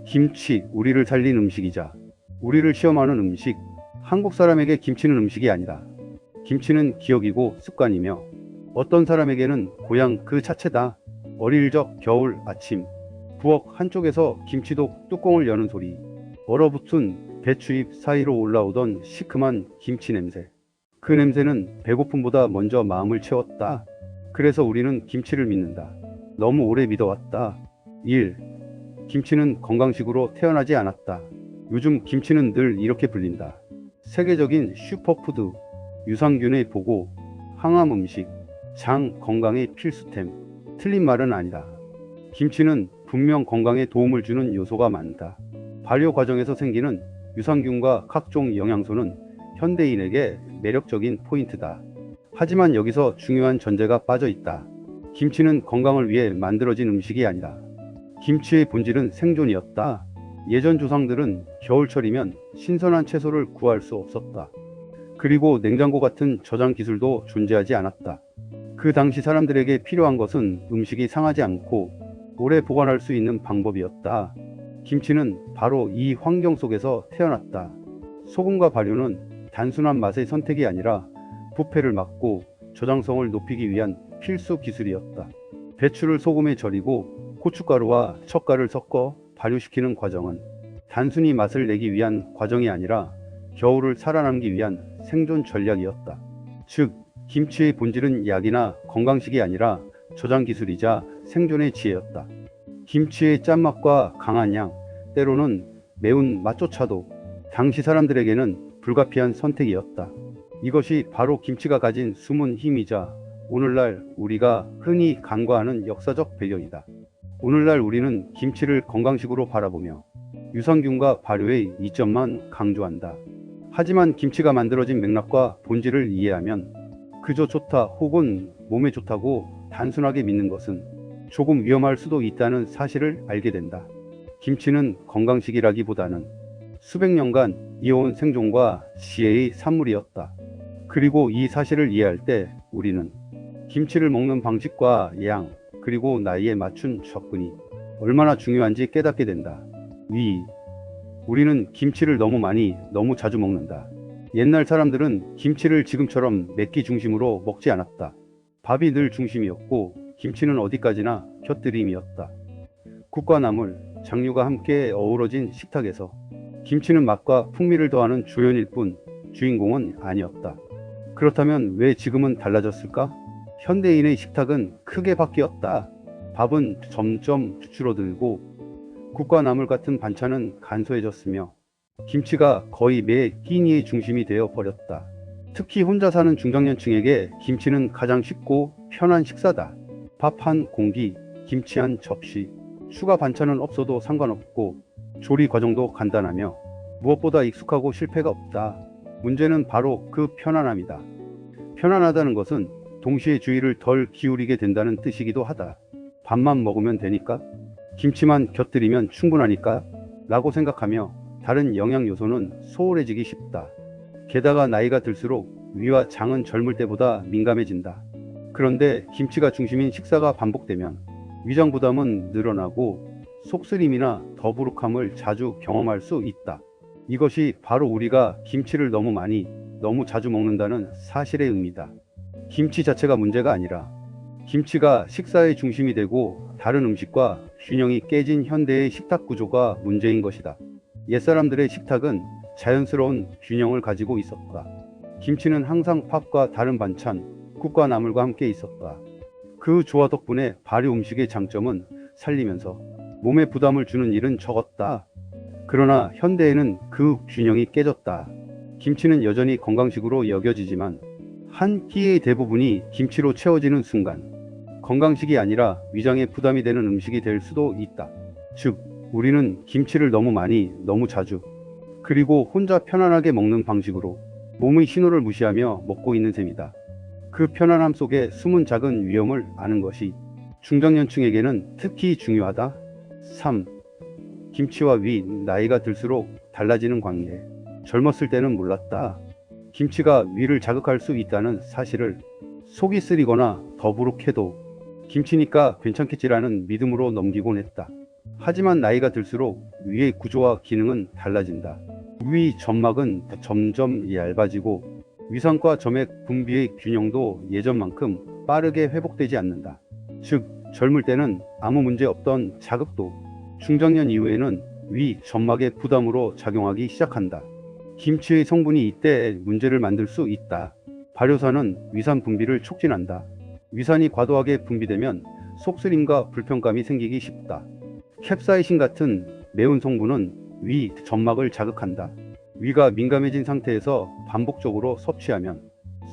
김치, 우리를 살린 음식이자 우리를 시험하는 음식. 한국 사람에게 김치는 음식이 아니다. 김치는 기억이고 습관이며 어떤 사람에게는 고향 그 자체다. 어릴 적 겨울 아침, 부엌 한쪽에서 김치독 뚜껑을 여는 소리, 얼어붙은 배추잎 사이로 올라오던 시큼한 김치 냄새. 그 냄새는 배고픔보다 먼저 마음을 채웠다. 그래서 우리는 김치를 믿는다. 너무 오래 믿어왔다. 1. 김치는 건강식으로 태어나지 않았다. 요즘 김치는 늘 이렇게 불린다. 세계적인 슈퍼푸드, 유산균의 보고, 항암 음식, 장 건강의 필수템. 틀린 말은 아니다. 김치는 분명 건강에 도움을 주는 요소가 많다. 발효 과정에서 생기는 유산균과 각종 영양소는 현대인에게 매력적인 포인트다. 하지만 여기서 중요한 전제가 빠져 있다. 김치는 건강을 위해 만들어진 음식이 아니다. 김치의 본질은 생존이었다. 예전 조상들은 겨울철이면 신선한 채소를 구할 수 없었다. 그리고 냉장고 같은 저장 기술도 존재하지 않았다. 그 당시 사람들에게 필요한 것은 음식이 상하지 않고 오래 보관할 수 있는 방법이었다. 김치는 바로 이 환경 속에서 태어났다. 소금과 발효는 단순한 맛의 선택이 아니라 부패를 막고 저장성을 높이기 위한 필수 기술이었다. 배추를 소금에 절이고 고춧가루와 젓갈을 섞어 발효시키는 과정은 단순히 맛을 내기 위한 과정이 아니라 겨울을 살아남기 위한 생존 전략이었다. 즉, 김치의 본질은 약이나 건강식이 아니라 저장 기술이자 생존의 지혜였다. 김치의 짠맛과 강한 향, 때로는 매운 맛조차도 당시 사람들에게는 불가피한 선택이었다. 이것이 바로 김치가 가진 숨은 힘이자 오늘날 우리가 흔히 간과하는 역사적 배경이다. 오늘날 우리는 김치를 건강식으로 바라보며 유산균과 발효의 이점만 강조한다. 하지만 김치가 만들어진 맥락과 본질을 이해하면 그저 좋다 혹은 몸에 좋다고 단순하게 믿는 것은 조금 위험할 수도 있다는 사실을 알게 된다. 김치는 건강식이라기보다는 수백 년간 이어온 생존과 지혜의 산물이었다. 그리고 이 사실을 이해할 때 우리는 김치를 먹는 방식과 양, 그리고 나이에 맞춘 접근이 얼마나 중요한지 깨닫게 된다. 우리는 김치를 너무 많이, 너무 자주 먹는다. 옛날 사람들은 김치를 지금처럼 맵기 중심으로 먹지 않았다. 밥이 늘 중심이었고 김치는 어디까지나 곁들임이었다. 국과 나물, 장류가 함께 어우러진 식탁에서 김치는 맛과 풍미를 더하는 조연일 뿐 주인공은 아니었다. 그렇다면 왜 지금은 달라졌을까? 현대인의 식탁은 크게 바뀌었다. 밥은 점점 줄어들고 국과 나물 같은 반찬은 간소해졌으며 김치가 거의 매 끼니의 중심이 되어 버렸다. 특히 혼자 사는 중장년층에게 김치는 가장 쉽고 편한 식사다. 밥 한 공기, 김치 한 접시, 추가 반찬은 없어도 상관없고 조리 과정도 간단하며 무엇보다 익숙하고 실패가 없다. 문제는 바로 그 편안함이다. 편안하다는 것은 동시에 주의를 덜 기울이게 된다는 뜻이기도 하다. 밥만 먹으면 되니까? 김치만 곁들이면 충분하니까? 라고 생각하며 다른 영양 요소는 소홀해지기 쉽다. 게다가 나이가 들수록 위와 장은 젊을 때보다 민감해진다. 그런데 김치가 중심인 식사가 반복되면 위장 부담은 늘어나고 속쓰림이나 더부룩함을 자주 경험할 수 있다. 이것이 바로 우리가 김치를 너무 많이, 너무 자주 먹는다는 사실의 의미다. 김치 자체가 문제가 아니라 김치가 식사의 중심이 되고 다른 음식과 균형이 깨진 현대의 식탁 구조가 문제인 것이다. 옛사람들의 식탁은 자연스러운 균형을 가지고 있었다. 김치는 항상 밥과 다른 반찬, 국과 나물과 함께 있었다. 그 조화 덕분에 발효 음식의 장점은 살리면서 몸에 부담을 주는 일은 적었다. 그러나 현대에는 그 균형이 깨졌다. 김치는 여전히 건강식으로 여겨지지만 한 끼의 대부분이 김치로 채워지는 순간 건강식이 아니라 위장에 부담이 되는 음식이 될 수도 있다. 즉, 우리는 김치를 너무 많이, 너무 자주, 그리고 혼자 편안하게 먹는 방식으로 몸의 신호를 무시하며 먹고 있는 셈이다. 그 편안함 속에 숨은 작은 위험을 아는 것이 중장년층에게는 특히 중요하다. 3. 김치와 위, 나이가 들수록 달라지는 관계. 젊었을 때는 몰랐다. 김치가 위를 자극할 수 있다는 사실을. 속이 쓰리거나 더부룩해도 김치니까 괜찮겠지라는 믿음으로 넘기곤 했다. 하지만 나이가 들수록 위의 구조와 기능은 달라진다. 위 점막은 점점 얇아지고 위산과 점액 분비의 균형도 예전만큼 빠르게 회복되지 않는다. 즉, 젊을 때는 아무 문제 없던 자극도 중장년 이후에는 위 점막의 부담으로 작용하기 시작한다. 김치의 성분이 이때 문제를 만들 수 있다. 발효산은 위산 분비를 촉진한다. 위산이 과도하게 분비되면 속쓰림과 불편감이 생기기 쉽다. 캡사이신 같은 매운 성분은 위 점막을 자극한다. 위가 민감해진 상태에서 반복적으로 섭취하면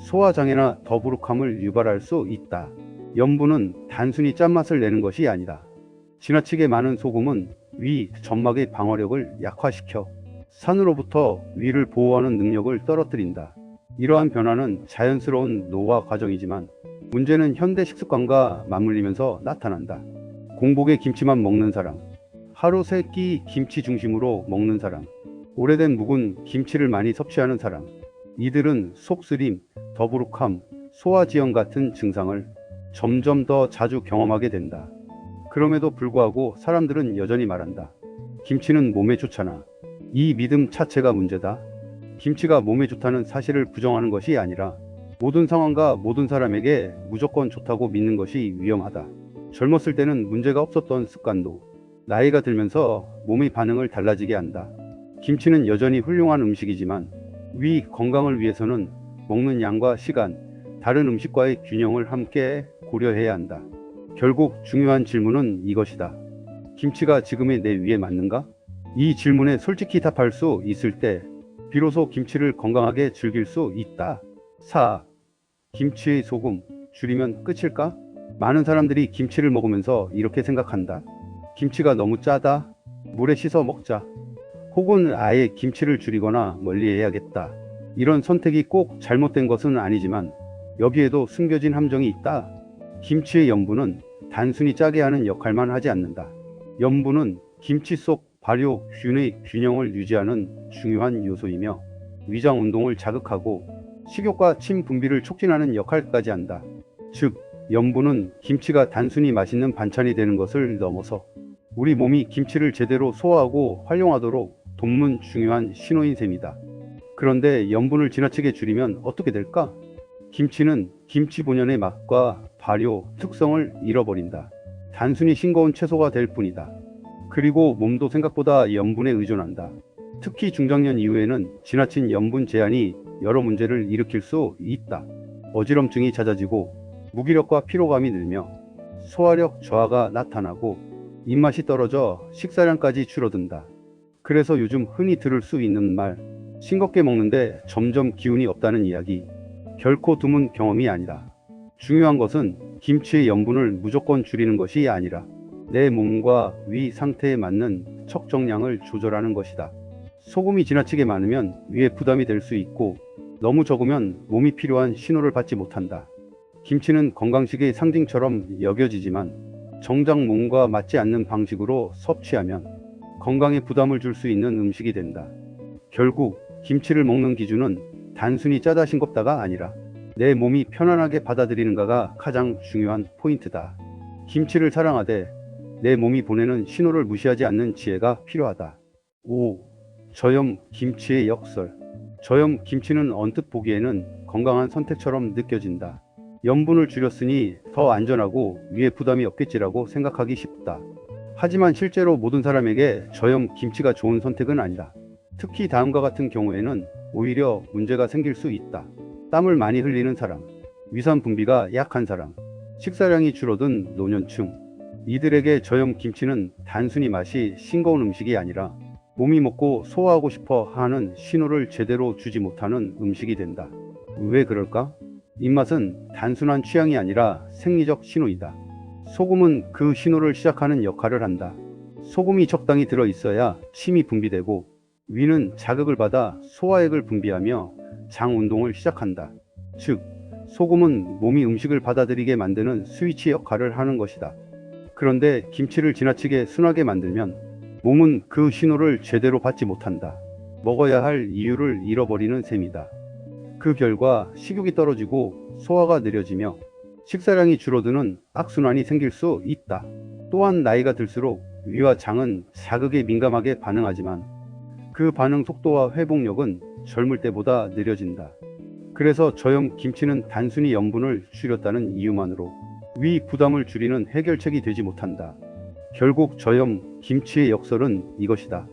소화장애나 더부룩함을 유발할 수 있다. 염분은 단순히 짠맛을 내는 것이 아니다. 지나치게 많은 소금은 위 점막의 방어력을 약화시켜 산으로부터 위를 보호하는 능력을 떨어뜨린다. 이러한 변화는 자연스러운 노화 과정이지만 문제는 현대 식습관과 맞물리면서 나타난다. 공복에 김치만 먹는 사람, 하루 3끼 김치 중심으로 먹는 사람, 오래된 묵은 김치를 많이 섭취하는 사람, 이들은 속쓰림, 더부룩함, 소화지연 같은 증상을 점점 더 자주 경험하게 된다. 그럼에도 불구하고 사람들은 여전히 말한다. 김치는 몸에 좋잖아. 이 믿음 자체가 문제다. 김치가 몸에 좋다는 사실을 부정하는 것이 아니라 모든 상황과 모든 사람에게 무조건 좋다고 믿는 것이 위험하다. 젊었을 때는 문제가 없었던 습관도 나이가 들면서 몸의 반응을 달라지게 한다. 김치는 여전히 훌륭한 음식이지만 위 건강을 위해서는 먹는 양과 시간, 다른 음식과의 균형을 함께 고려해야 한다. 결국 중요한 질문은 이것이다. 김치가 지금의 내 위에 맞는가? 이 질문에 솔직히 답할 수 있을 때 비로소 김치를 건강하게 즐길 수 있다. 4. 김치의 소금 줄이면 끝일까? 많은 사람들이 김치를 먹으면서 이렇게 생각한다. 김치가 너무 짜다. 물에 씻어 먹자. 혹은 아예 김치를 줄이거나 멀리해야겠다. 이런 선택이 꼭 잘못된 것은 아니지만 여기에도 숨겨진 함정이 있다. 김치의 염분은 단순히 짜게 하는 역할만 하지 않는다. 염분은 김치 속 발효균의 균형을 유지하는 중요한 요소이며 위장 운동을 자극하고 식욕과 침 분비를 촉진하는 역할까지 한다. 즉, 염분은 김치가 단순히 맛있는 반찬이 되는 것을 넘어서 우리 몸이 김치를 제대로 소화하고 활용하도록 돕는 중요한 신호인 셈이다. 그런데 염분을 지나치게 줄이면 어떻게 될까? 김치는 김치 본연의 맛과 발효, 특성을 잃어버린다. 단순히 싱거운 채소가 될 뿐이다. 그리고 몸도 생각보다 염분에 의존한다. 특히 중장년 이후에는 지나친 염분 제한이 여러 문제를 일으킬 수 있다. 어지럼증이 잦아지고 무기력과 피로감이 늘며 소화력 저하가 나타나고 입맛이 떨어져 식사량까지 줄어든다. 그래서 요즘 흔히 들을 수 있는 말, 싱겁게 먹는데 점점 기운이 없다는 이야기, 결코 드문 경험이 아니다. 중요한 것은 김치의 염분을 무조건 줄이는 것이 아니라 내 몸과 위 상태에 맞는 적정량을 조절하는 것이다. 소금이 지나치게 많으면 위에 부담이 될 수 있고 너무 적으면 몸이 필요한 신호를 받지 못한다. 김치는 건강식의 상징처럼 여겨지지만 정작 몸과 맞지 않는 방식으로 섭취하면 건강에 부담을 줄 수 있는 음식이 된다. 결국 김치를 먹는 기준은 단순히 짜다 싱겁다가 아니라 내 몸이 편안하게 받아들이는가가 가장 중요한 포인트다. 김치를 사랑하되 내 몸이 보내는 신호를 무시하지 않는 지혜가 필요하다. 5. 저염 김치의 역설. 저염 김치는 언뜻 보기에는 건강한 선택처럼 느껴진다. 염분을 줄였으니 더 안전하고 위에 부담이 없겠지라고 생각하기 쉽다. 하지만 실제로 모든 사람에게 저염 김치가 좋은 선택은 아니다. 특히 다음과 같은 경우에는 오히려 문제가 생길 수 있다. 땀을 많이 흘리는 사람, 위산 분비가 약한 사람, 식사량이 줄어든 노년층. 이들에게 저염 김치는 단순히 맛이 싱거운 음식이 아니라 몸이 먹고 소화하고 싶어 하는 신호를 제대로 주지 못하는 음식이 된다. 왜 그럴까? 입맛은 단순한 취향이 아니라 생리적 신호이다. 소금은 그 신호를 시작하는 역할을 한다. 소금이 적당히 들어 있어야 침이 분비되고 위는 자극을 받아 소화액을 분비하며 장 운동을 시작한다. 즉, 소금은 몸이 음식을 받아들이게 만드는 스위치 역할을 하는 것이다. 그런데 김치를 지나치게 순하게 만들면 몸은 그 신호를 제대로 받지 못한다. 먹어야 할 이유를 잃어버리는 셈이다. 그 결과 식욕이 떨어지고 소화가 느려지며 식사량이 줄어드는 악순환이 생길 수 있다. 또한 나이가 들수록 위와 장은 자극에 민감하게 반응하지만 그 반응 속도와 회복력은 젊을 때보다 느려진다. 그래서 저염 김치는 단순히 염분을 줄였다는 이유만으로 위 부담을 줄이는 해결책이 되지 못한다. 결국 저염 김치의 역설은 이것이다.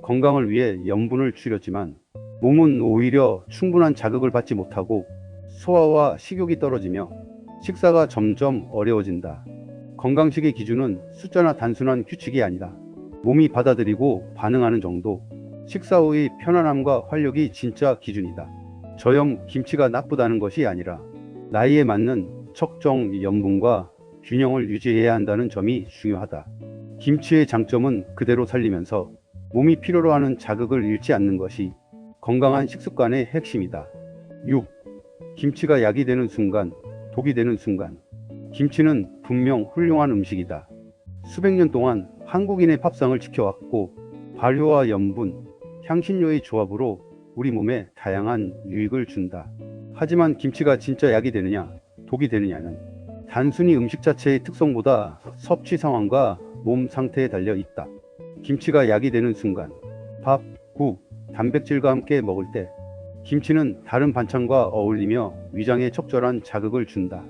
건강을 위해 염분을 줄였지만 몸은 오히려 충분한 자극을 받지 못하고 소화와 식욕이 떨어지며 식사가 점점 어려워진다. 건강식의 기준은 숫자나 단순한 규칙이 아니다. 몸이 받아들이고 반응하는 정도, 식사 후의 편안함과 활력이 진짜 기준이다. 저염 김치가 나쁘다는 것이 아니라 나이에 맞는 적정 염분과 균형을 유지해야 한다는 점이 중요하다. 김치의 장점은 그대로 살리면서 몸이 필요로 하는 자극을 잃지 않는 것이 건강한 식습관의 핵심이다. 6. 김치가 약이 되는 순간, 독이 되는 순간. 김치는 분명 훌륭한 음식이다. 수백 년 동안 한국인의 밥상을 지켜왔고 발효와 염분, 향신료의 조합으로 우리 몸에 다양한 유익을 준다. 하지만 김치가 진짜 약이 되느냐, 독이 되느냐는 단순히 음식 자체의 특성보다 섭취 상황과 몸 상태에 달려 있다. 김치가 약이 되는 순간, 밥, 국, 단백질과 함께 먹을 때 김치는 다른 반찬과 어울리며 위장에 적절한 자극을 준다.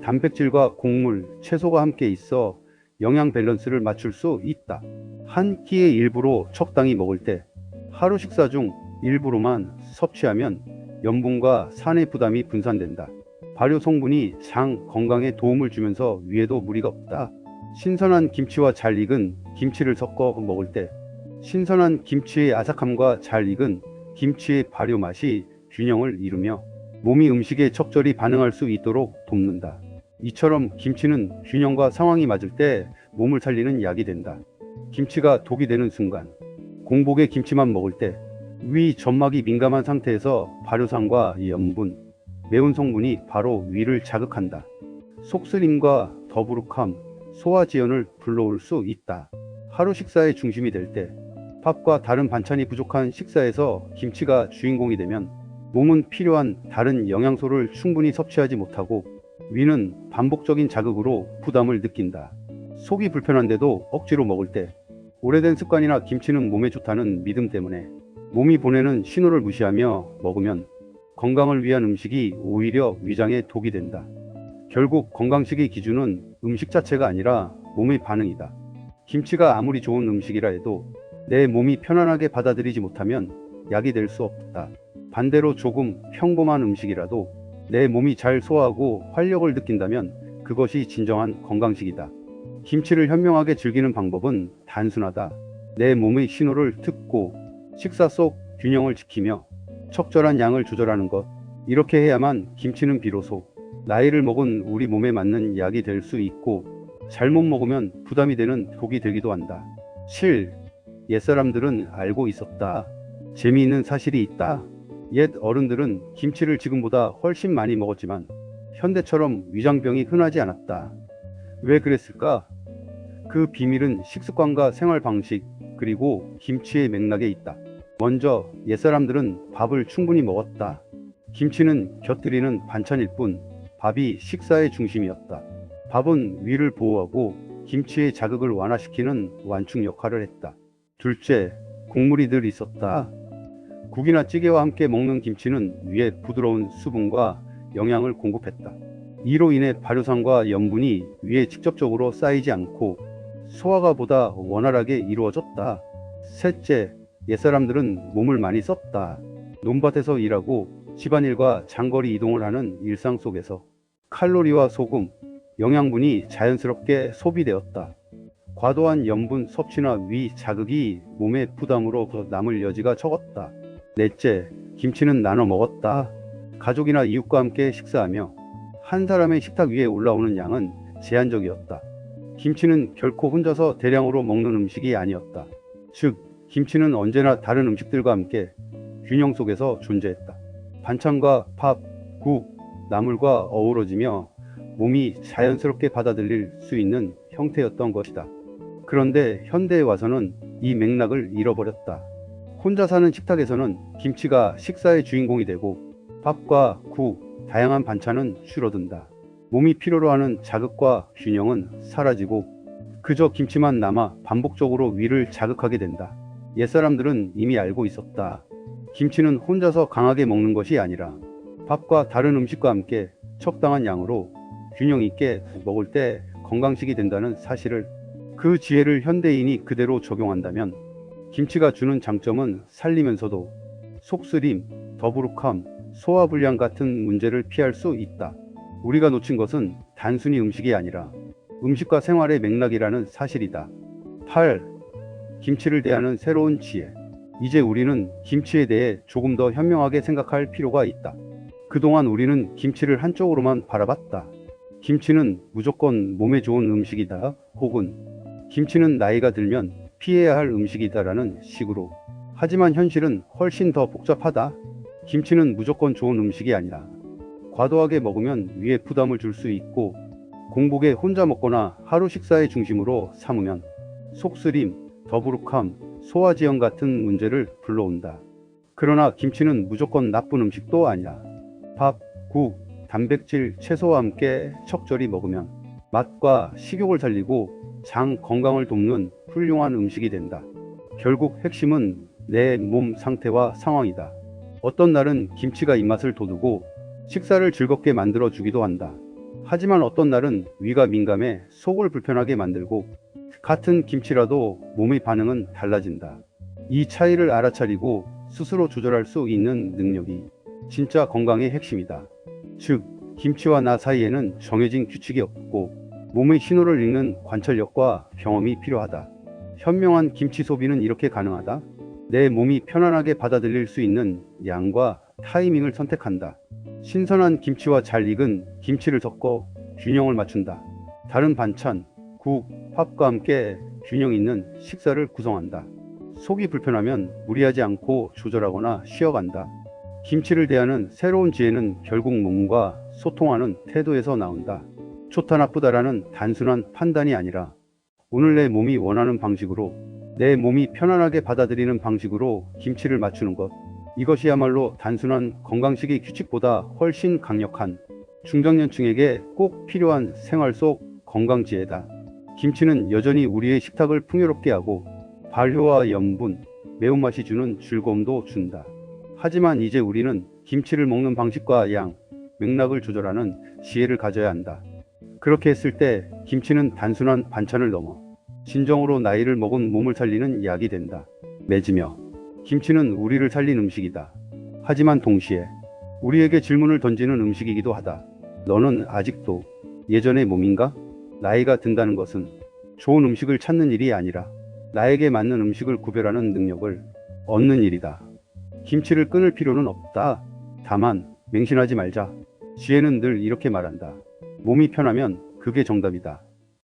단백질과 곡물, 채소가 함께 있어 영양 밸런스를 맞출 수 있다. 한 끼의 일부로 적당히 먹을 때 하루 식사 중 일부로만 섭취하면 염분과 산의 부담이 분산된다. 발효 성분이 장 건강에 도움을 주면서 위에도 무리가 없다. 신선한 김치와 잘 익은 김치를 섞어 먹을 때 신선한 김치의 아삭함과 잘 익은 김치의 발효 맛이 균형을 이루며 몸이 음식에 적절히 반응할 수 있도록 돕는다. 이처럼 김치는 균형과 상황이 맞을 때 몸을 살리는 약이 된다. 김치가 독이 되는 순간, 공복에 김치만 먹을 때 위 점막이 민감한 상태에서 발효산과 염분, 매운 성분이 바로 위를 자극한다. 속쓰림과 더부룩함, 소화지연을 불러올 수 있다. 하루 식사의 중심이 될 때 밥과 다른 반찬이 부족한 식사에서 김치가 주인공이 되면 몸은 필요한 다른 영양소를 충분히 섭취하지 못하고 위는 반복적인 자극으로 부담을 느낀다. 속이 불편한데도 억지로 먹을 때 오래된 습관이나 김치는 몸에 좋다는 믿음 때문에 몸이 보내는 신호를 무시하며 먹으면 건강을 위한 음식이 오히려 위장에 독이 된다. 결국 건강식의 기준은 음식 자체가 아니라 몸의 반응이다. 김치가 아무리 좋은 음식이라 해도 내 몸이 편안하게 받아들이지 못하면 약이 될 수 없다. 반대로 조금 평범한 음식이라도 내 몸이 잘 소화하고 활력을 느낀다면 그것이 진정한 건강식이다. 김치를 현명하게 즐기는 방법은 단순하다. 내 몸의 신호를 듣고 식사 속 균형을 지키며 적절한 양을 조절하는 것. 이렇게 해야만 김치는 비로소 나이를 먹은 우리 몸에 맞는 약이 될 수 있고 잘못 먹으면 부담이 되는 독이 되기도 한다. 7. 옛사람들은 알고 있었다. 재미있는 사실이 있다. 옛 어른들은 김치를 지금보다 훨씬 많이 먹었지만 현대처럼 위장병이 흔하지 않았다. 왜 그랬을까? 그 비밀은 식습관과 생활 방식 그리고 김치의 맥락에 있다. 먼저 옛사람들은 밥을 충분히 먹었다. 김치는 곁들이는 반찬일 뿐 밥이 식사의 중심이었다. 밥은 위를 보호하고 김치의 자극을 완화시키는 완충 역할을 했다. 둘째, 국물이 늘 있었다. 국이나 찌개와 함께 먹는 김치는 위에 부드러운 수분과 영양을 공급했다. 이로 인해 발효산과 염분이 위에 직접적으로 쌓이지 않고 소화가 보다 원활하게 이루어졌다. 셋째, 옛사람들은 몸을 많이 썼다. 논밭에서 일하고 집안일과 장거리 이동을 하는 일상 속에서 칼로리와 소금, 영양분이 자연스럽게 소비되었다. 과도한 염분 섭취나 위 자극이 몸의 부담으로 남을 여지가 적었다. 넷째, 김치는 나눠 먹었다. 가족이나 이웃과 함께 식사하며 한 사람의 식탁 위에 올라오는 양은 제한적이었다. 김치는 결코 혼자서 대량으로 먹는 음식이 아니었다. 즉, 김치는 언제나 다른 음식들과 함께 균형 속에서 존재했다. 반찬과 밥, 국, 나물과 어우러지며 몸이 자연스럽게 받아들일 수 있는 형태였던 것이다. 그런데 현대에 와서는 이 맥락을 잃어버렸다. 혼자 사는 식탁에서는 김치가 식사의 주인공이 되고 밥과 국, 다양한 반찬은 줄어든다. 몸이 필요로 하는 자극과 균형은 사라지고 그저 김치만 남아 반복적으로 위를 자극하게 된다. 옛사람들은 이미 알고 있었다. 김치는 혼자서 강하게 먹는 것이 아니라 밥과 다른 음식과 함께 적당한 양으로 균형 있게 먹을 때 건강식이 된다는 사실을, 그 지혜를 현대인이 그대로 적용한다면 김치가 주는 장점은 살리면서도 속쓰림, 더부룩함, 소화불량 같은 문제를 피할 수 있다. 우리가 놓친 것은 단순히 음식이 아니라 음식과 생활의 맥락이라는 사실이다. 8. 김치를 대하는 새로운 지혜. 이제 우리는 김치에 대해 조금 더 현명하게 생각할 필요가 있다. 그동안 우리는 김치를 한쪽으로만 바라봤다. 김치는 무조건 몸에 좋은 음식이다, 혹은 김치는 나이가 들면 피해야 할 음식이다라는 식으로. 하지만 현실은 훨씬 더 복잡하다. 김치는 무조건 좋은 음식이 아니라 과도하게 먹으면 위에 부담을 줄 수 있고, 공복에 혼자 먹거나 하루 식사의 중심으로 삼으면 속쓰림, 더부룩함, 소화지연 같은 문제를 불러온다. 그러나 김치는 무조건 나쁜 음식도 아니라 밥, 국, 단백질, 채소와 함께 적절히 먹으면 맛과 식욕을 살리고 장 건강을 돕는 훌륭한 음식이 된다. 결국 핵심은 내 몸 상태와 상황이다. 어떤 날은 김치가 입맛을 돋우고 식사를 즐겁게 만들어 주기도 한다. 하지만 어떤 날은 위가 민감해 속을 불편하게 만들고, 같은 김치라도 몸의 반응은 달라진다. 이 차이를 알아차리고 스스로 조절할 수 있는 능력이 진짜 건강의 핵심이다. 즉, 김치와 나 사이에는 정해진 규칙이 없고 몸의 신호를 읽는 관찰력과 경험이 필요하다. 현명한 김치 소비는 이렇게 가능하다. 내 몸이 편안하게 받아들일 수 있는 양과 타이밍을 선택한다. 신선한 김치와 잘 익은 김치를 섞어 균형을 맞춘다. 다른 반찬, 국, 밥과 함께 균형 있는 식사를 구성한다. 속이 불편하면 무리하지 않고 조절하거나 쉬어간다. 김치를 대하는 새로운 지혜는 결국 몸과 소통하는 태도에서 나온다. 좋다 나쁘다라는 단순한 판단이 아니라 오늘 내 몸이 원하는 방식으로, 내 몸이 편안하게 받아들이는 방식으로 김치를 맞추는 것. 이것이야말로 단순한 건강식의 규칙보다 훨씬 강력한, 중장년층에게 꼭 필요한 생활 속 건강지혜다. 김치는 여전히 우리의 식탁을 풍요롭게 하고 발효와 염분, 매운맛이 주는 즐거움도 준다. 하지만 이제 우리는 김치를 먹는 방식과 양, 맥락을 조절하는 지혜를 가져야 한다. 그렇게 했을 때 김치는 단순한 반찬을 넘어 진정으로 나이를 먹은 몸을 살리는 약이 된다. 맺으며, 김치는 우리를 살린 음식이다. 하지만 동시에 우리에게 질문을 던지는 음식이기도 하다. 너는 아직도 예전의 몸인가? 나이가 든다는 것은 좋은 음식을 찾는 일이 아니라 나에게 맞는 음식을 구별하는 능력을 얻는 일이다. 김치를 끊을 필요는 없다. 다만 맹신하지 말자. 지혜는 늘 이렇게 말한다. 몸이 편하면 그게 정답이다.